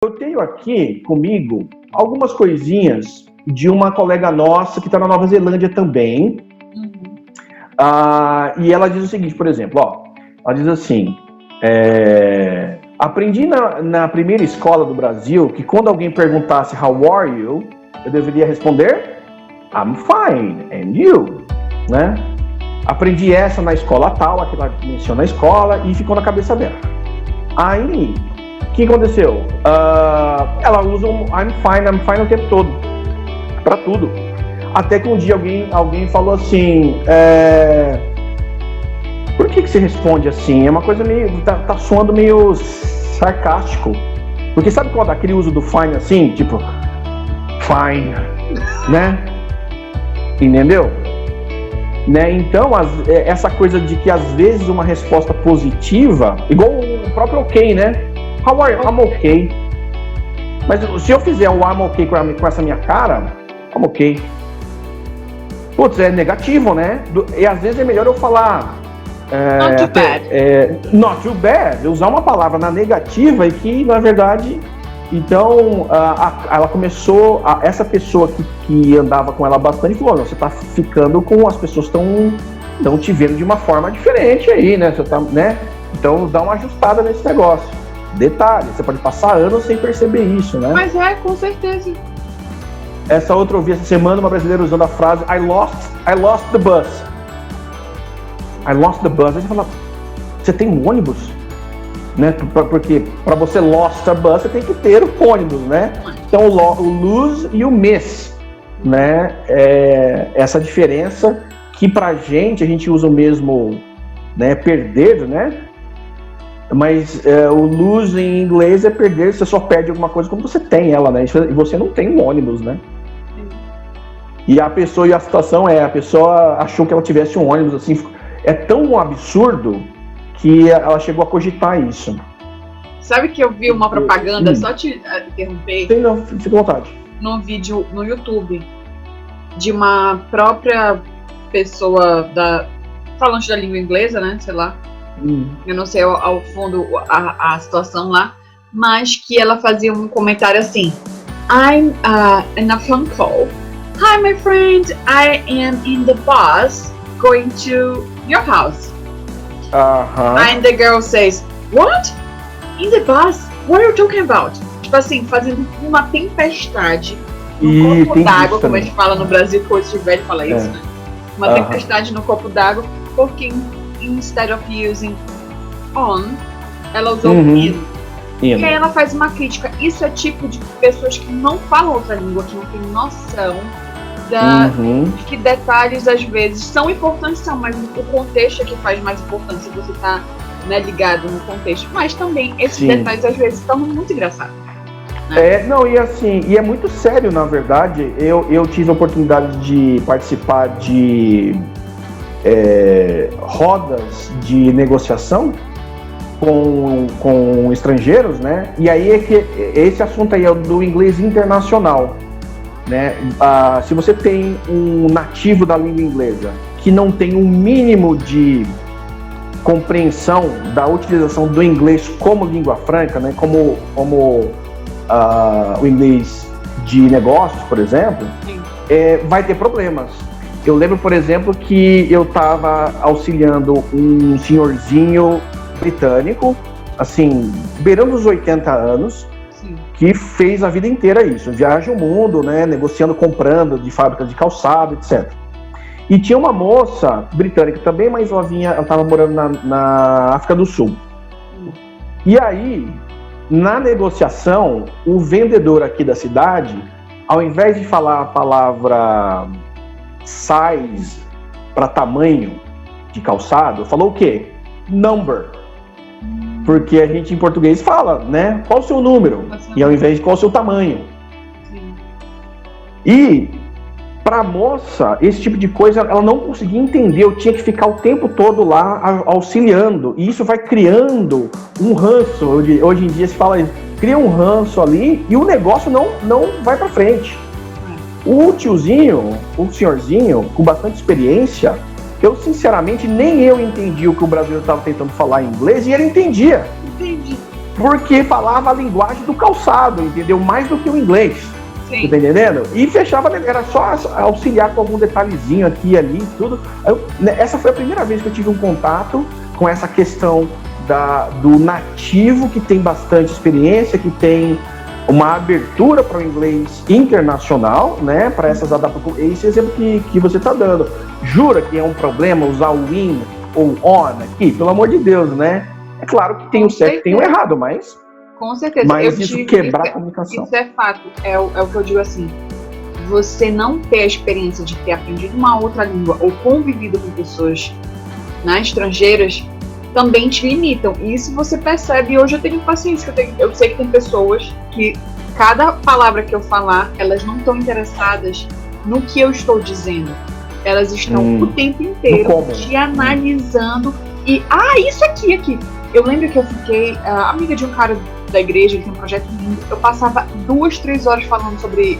Eu tenho aqui comigo algumas coisinhas de uma colega nossa que está na Nova Zelândia também. E ela diz o seguinte, por exemplo, ela diz assim, aprendi na primeira escola do Brasil que quando alguém perguntasse how are you, eu deveria responder I'm fine, and you? Né? Aprendi essa na escola tal, aqui ela menciona a escola e ficou na cabeça dela. Aí, o que aconteceu? Ela usa um I'm fine o tempo todo, pra tudo. Até que um dia alguém falou assim, por que você responde assim? É uma coisa meio, tá soando meio sarcástico. Porque sabe quando aquele uso do fine assim, tipo, fine, né? Entendeu? Né? Então, essa coisa de que às vezes uma resposta positiva, igual o próprio ok, né? How are you? I'm ok. Mas se eu fizer o I'm ok com essa minha cara, I'm ok. Putz, é negativo, né? E às vezes é melhor eu falar not too bad. Not too bad. Usar uma palavra na negativa e que, na verdade... Então, ela começou... essa pessoa que andava com ela bastante falou, você tá ficando com... As pessoas estão te vendo de uma forma diferente aí, né? Você tá, né? Então, dá uma ajustada nesse negócio. Detalhe, você pode passar anos sem perceber isso, né? Mas com certeza. Essa outra eu vi essa semana, uma brasileira usando a frase I lost the bus. I lost the bus. Aí você fala, você tem um ônibus? Né? Porque para você lost a bus, você tem que ter o ônibus, né? Então o lose e o miss, né? Essa diferença que pra gente, a gente usa o mesmo, né? Perder, né? Mas o lose em inglês é perder, você só perde alguma coisa quando você tem ela, né? E você não tem um ônibus, né? E a situação a pessoa achou que ela tivesse um ônibus, assim, é tão absurdo que ela chegou a cogitar isso. Sabe que eu vi uma propaganda, só te interromper? Sim, não, fica à vontade. Num vídeo no YouTube de uma própria pessoa falante da língua inglesa, né? Sei lá. Eu não sei ao fundo a situação lá, mas que ela fazia um comentário assim: I'm in a phone call. Hi, my friend, I am in the bus going to your house. And the girl says, what? In the bus? What are you talking about? Tipo assim, fazendo uma tempestade no copo d'água, como a gente fala no Brasil, que hoje velho fala isso, né? Uma tempestade no copo d'água, porque instead of using on, ela usou in. E aí ela faz uma crítica. Isso é tipo de pessoas que não falam outra língua, que não tem noção de que detalhes às vezes são importantes, mas o contexto é que faz mais importante, se você tá, né, ligado no contexto. Mas também esses detalhes às vezes estão muito engraçados. Né? E é muito sério, na verdade. Eu tive a oportunidade de participar de rodas de negociação com estrangeiros, né? E aí é que esse assunto aí é do inglês internacional, né? Se você tem um nativo da língua inglesa que não tem um mínimo de compreensão da utilização do inglês como língua franca, né? Como o inglês de negócios, por exemplo, vai ter problemas. Eu lembro, por exemplo, que eu estava auxiliando um senhorzinho britânico, assim, beirando os 80 anos, que fez a vida inteira isso, viaja o mundo, né, negociando, comprando de fábricas de calçado, etc. E tinha uma moça britânica também, mas ela estava morando na África do Sul. E aí, na negociação, o vendedor aqui da cidade, ao invés de falar a palavra size para tamanho de calçado, falou o quê? Number. Porque a gente em português fala, né? Qual o seu número? E ao invés de qual o seu tamanho. E para a moça, esse tipo de coisa, ela não conseguia entender. Eu tinha que ficar o tempo todo lá auxiliando. E isso vai criando um ranço. Hoje em dia se fala isso. Cria um ranço ali e o negócio não vai para frente. O tiozinho, o senhorzinho, com bastante experiência, eu sinceramente nem eu entendi o que o brasileiro estava tentando falar em inglês e ele entendia. Entendi. porque falava a linguagem do calçado, entendeu? Mais do que o inglês. Sim. Tá entendendo? E fechava, era só auxiliar com algum detalhezinho aqui e ali, tudo. Essa foi a primeira vez que eu tive um contato com essa questão do nativo, que tem bastante experiência, que tem uma abertura para o inglês internacional, né? Para essas adaptações. Esse exemplo que você está dando. Jura que é um problema usar o in ou on aqui? Pelo amor de Deus, né? É claro que tem o certo e tem o errado, mas... Com certeza. Mas isso quebrar a comunicação. Isso é fato. É o que eu digo assim. Você não ter a experiência de ter aprendido uma outra língua ou convivido com pessoas estrangeiras também te limitam. E isso você percebe. Hoje eu tenho paciência. Eu sei que tem pessoas que cada palavra que eu falar, elas não estão interessadas no que eu estou dizendo. Elas estão o tempo inteiro te analisando. E, isso aqui. Eu lembro que eu fiquei amiga de um cara da igreja, ele tem um projeto lindo. Eu passava 2-3 horas falando sobre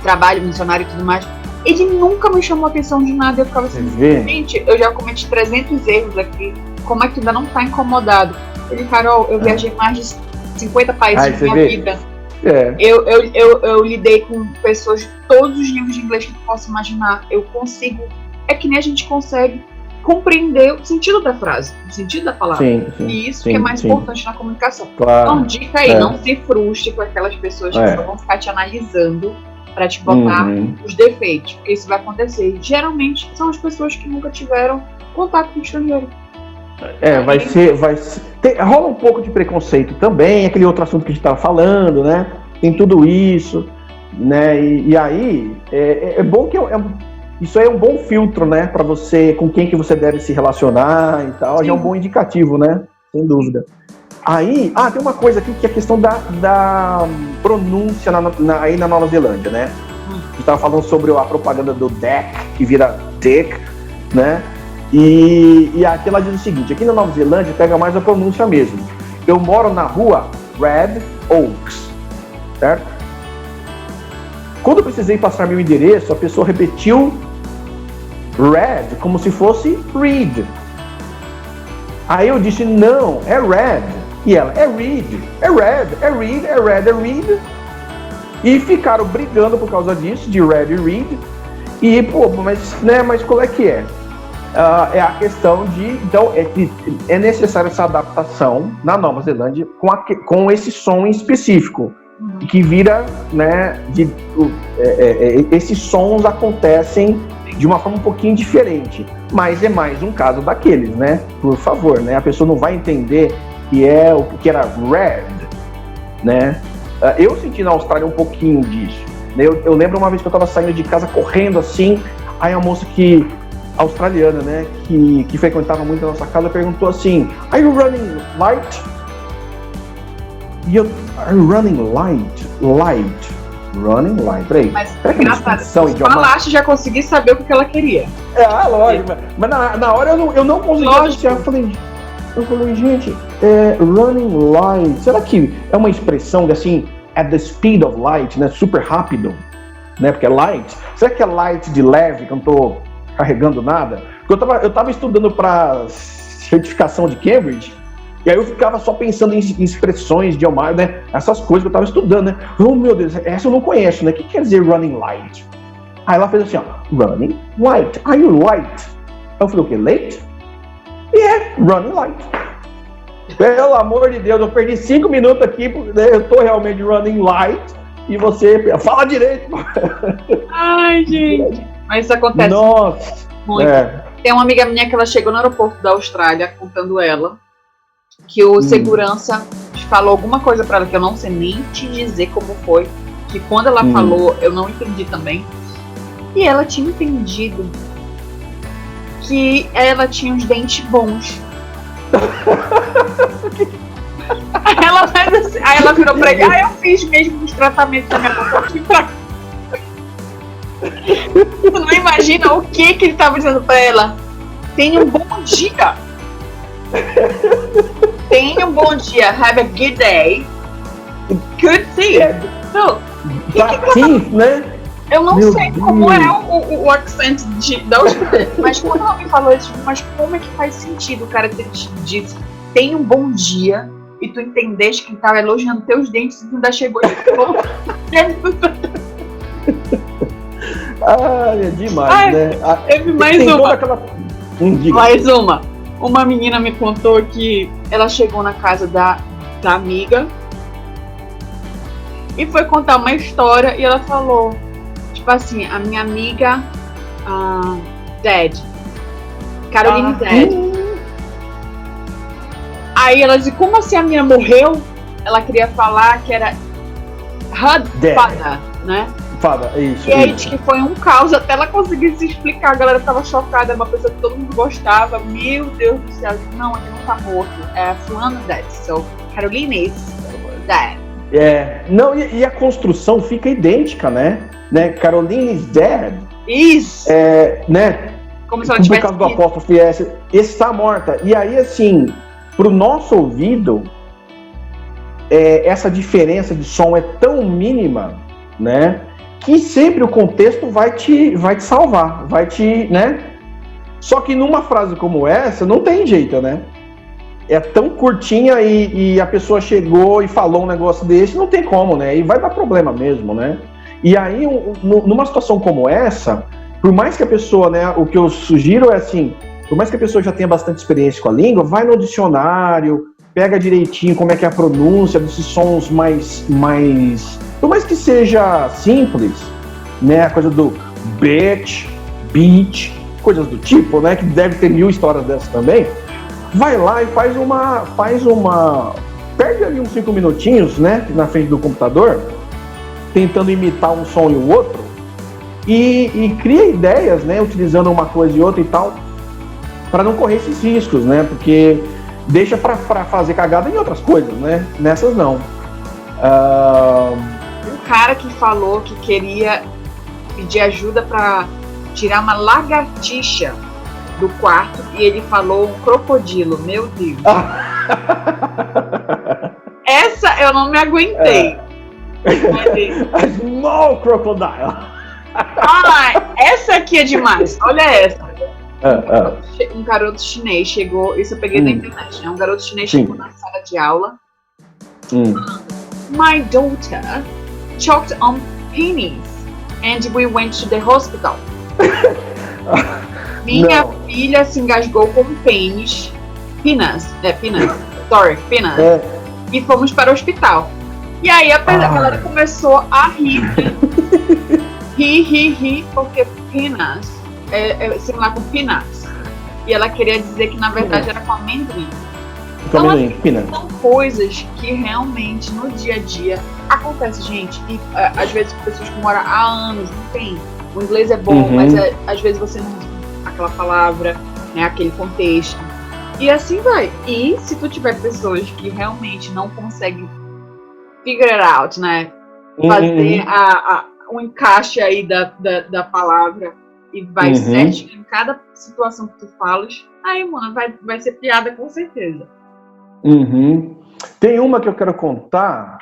trabalho missionário e tudo mais. Ele nunca me chamou a atenção de nada. Eu ficava assim, gente, eu já cometi 300 erros aqui. Como é que ainda não tá incomodado? Ele, Carol, eu viajei mais de 50 países na minha vida. Eu lidei com pessoas de todos os níveis de inglês que tu possa imaginar. Eu consigo. É que nem a gente consegue compreender o sentido da frase, o sentido da palavra. Sim, e isso que é mais importante na comunicação. Claro. Então, dica aí, não se frustre com aquelas pessoas que só vão ficar te analisando para te botar os defeitos, porque isso vai acontecer. E, geralmente são as pessoas que nunca tiveram contato com o estrangeiro. Rola um pouco de preconceito também, aquele outro assunto que a gente estava falando, né? Tem tudo isso, né? E aí é bom que isso aí é um bom filtro, né? Para você, com quem que você deve se relacionar e tal. Já é um bom indicativo, né? Sem dúvida. Aí, tem uma coisa aqui que é a questão da pronúncia aí na Nova Zelândia, né? A gente estava falando sobre a propaganda do deck, que vira dick, né? E aqui ela diz o seguinte: aqui na Nova Zelândia pega mais a pronúncia mesmo. Eu moro na rua Red Oaks, certo? Quando eu precisei passar meu endereço, a pessoa repetiu red como se fosse read. Aí eu disse, não, é red. E ela, é read, é red, é read, é red, é read. E ficaram brigando por causa disso, de red e read. E, mas qual é que é? É a questão de, então, é necessária essa adaptação na Nova Zelândia com esse som em específico, que vira, né, esses sons acontecem de uma forma um pouquinho diferente, mas é mais um caso daqueles, né, por favor, né, a pessoa não vai entender que é o que era red, né. Eu senti na Austrália um pouquinho disso, né? Eu lembro uma vez que eu estava saindo de casa correndo assim, aí a moça australiana, né, que frequentava muito a nossa casa, perguntou assim, are you running light? E eu, are you running light? Running light, peraí. Mas engraçado, falaste, já consegui saber o que ela queria. Lógico, mas na hora eu não consegui associar, eu falei, gente, running light, será que é uma expressão de assim, at the speed of light, né, super rápido, né, porque é light, será que é light de leve, que eu não tô carregando nada? Porque eu tava estudando para certificação de Cambridge, e aí eu ficava só pensando em expressões, idiomas, né? Essas coisas que eu tava estudando, né? Oh, meu Deus, essa eu não conheço, né? O que quer dizer running light? Aí ela fez assim, ó, running light. Are you light? Eu falei, o quê? Late? Running light. Pelo amor de Deus, eu perdi 5 minutos aqui, né? Eu tô realmente running light, e você fala direito. Ai, gente. Mas isso acontece. Nossa. Muito. Tem uma amiga minha que ela chegou no aeroporto da Austrália, contando ela, que o segurança falou alguma coisa pra ela que eu não sei nem te dizer como foi, que quando ela falou, eu não entendi também. E ela tinha entendido que ela tinha os dentes bons. Aí ela virou pra ele, eu fiz mesmo os tratamentos da minha boca aqui pra... Tu não imagina o que ele tava dizendo pra ela? Tenha um bom dia. Tenha um bom dia. Have a good day. Good see. So, né? Eu não sei como é o accent da Austrália, mas quando ela me falou isso, mas como é que faz sentido o cara ter dito tenha um bom dia e tu entendeste que ele tava elogiando teus dentes e tu ainda chegou e falou. É demais, né? Teve mais tem uma. Toda aquela... Mais uma. Uma menina me contou que ela chegou na casa da amiga e foi contar uma história e ela falou, tipo assim, a minha amiga dead. Caroline dead. Aí ela disse, como assim a menina morreu? Ela queria falar que era fada, né? Fada, isso. E aí diz que foi um caos até ela conseguir se explicar. A galera tava chocada, é uma pessoa que todo mundo gostava. Meu Deus do céu, não, ele não tá morto. É fulano dead, so Caroline is dead. Não, e a construção fica idêntica, né? Caroline is dead. Isso! Né? Como se ela tivesse... Por causa do apóstrofo S, está morta. E aí, assim, pro nosso ouvido, essa diferença de som é tão mínima, né? Que sempre o contexto vai te salvar, né? Só que numa frase como essa, não tem jeito, né? É tão curtinha e a pessoa chegou e falou um negócio desse, não tem como, né? E vai dar problema mesmo, né? E aí, numa situação como essa, por mais que a pessoa, né? O que eu sugiro é assim, por mais que a pessoa já tenha bastante experiência com a língua, vai no dicionário, pega direitinho como é que é a pronúncia desses sons mais por mais que seja simples, né, a coisa do bitch, beach, coisas do tipo, né, que deve ter 1000 histórias dessas também, vai lá e faz uma perde ali uns 5 minutinhos, né, na frente do computador, tentando imitar um som e o outro, e cria ideias, né, utilizando uma coisa e outra e tal, para não correr esses riscos, né, porque deixa para fazer cagada em outras coisas, né, nessas não. Um cara que falou que queria pedir ajuda para tirar uma lagartixa do quarto e ele falou um crocodilo. Meu Deus. Essa eu não me aguentei. A small crocodile. Essa aqui é demais. Olha essa. Um garoto chinês chegou, isso eu peguei na internet, né? Um garoto chinês chegou na sala de aula. My daughter choked on pennies and we went to the hospital. Minha filha se engasgou com penas, e fomos para o hospital. E aí a galera começou a rir. Rir, porque penas é similar com peanuts. E ela queria dizer que na verdade era com amendoim. Então, são coisas que realmente no dia a dia acontece, gente. E às vezes pessoas que moram há anos não tem. O inglês é bom, mas às vezes você não usa aquela palavra, né, aquele contexto. E assim vai. E se tu tiver pessoas que realmente não conseguem figure it out, né? Fazer um encaixe aí da palavra e vai certinho em cada situação que tu falas, aí, mano, vai ser piada com certeza. Tem uma que eu quero contar